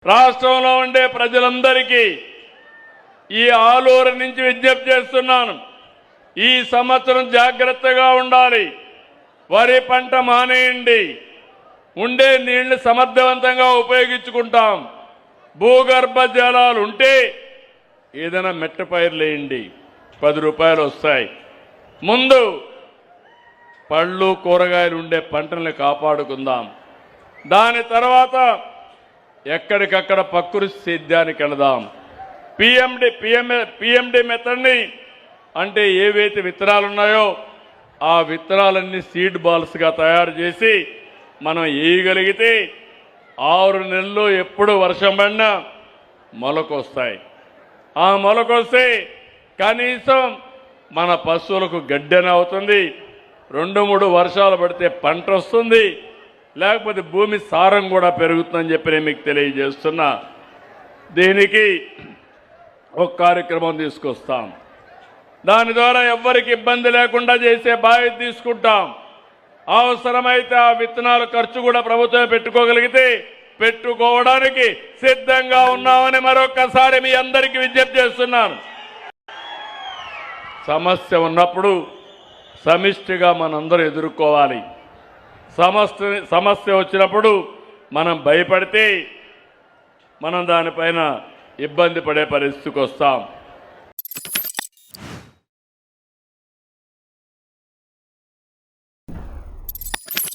రాష్ట్రంలో ఉండే ప్రజలందరికీ ఈ ఆలూరు నుంచి విజ్ఞప్తి చేస్తున్నాను. ఈ సంవత్సరం జాగ్రత్తగా ఉండాలి. వరి పంట మానేయండి. ఉండే నీళ్లు సమర్థవంతంగా ఉపయోగించుకుంటాం. భూగర్భ జలాలు ఉంటే ఏదైనా మెట్ట పైర్లు వేయండి, 10 రూపాయలు వస్తాయి. ముందు పళ్ళు కూరగాయలు ఉండే పంటల్ని కాపాడుకుందాం. దాని తర్వాత ఎక్కడికక్కడ ప్రకృతి సేద్యానికి వెళదాం. పిఎండి మెథడ్ని అంటే ఏవైతే విత్తనాలు ఉన్నాయో ఆ విత్తనాలన్నీ సీడ్ బాల్స్గా తయారు చేసి మనం వేయగలిగితే 6 నెలల్లో ఎప్పుడు వర్షం పడినా మొలకొస్తాయి. ఆ మొలకొస్తే కనీసం మన పశువులకు గడ్డెన అవుతుంది. 2-3 వర్షాలు పడితే పంట వస్తుంది. లేకపోతే భూమి సారం కూడా పెరుగుతుందని చెప్పి నేను మీకు తెలియజేస్తున్నా. దీనికి ఒక కార్యక్రమం తీసుకొస్తాం. దాని ద్వారా ఎవ్వరికి ఇబ్బంది లేకుండా చేసే బాధ్యత తీసుకుంటాం. అవసరమైతే ఆ విత్తనాల ఖర్చు కూడా ప్రభుత్వం పెట్టుకోగలిగితే పెట్టుకోవడానికి సిద్ధంగా ఉన్నామని మరొకసారి మీ అందరికీ విజ్ఞప్తి చేస్తున్నాను. సమస్య ఉన్నప్పుడు సమిష్టిగా మనందరూ ఎదుర్కోవాలి. సమస్య వచ్చినప్పుడు మనం భయపడితే మనం దానిపైన ఇబ్బంది పడే పరిస్థితికి వస్తాం.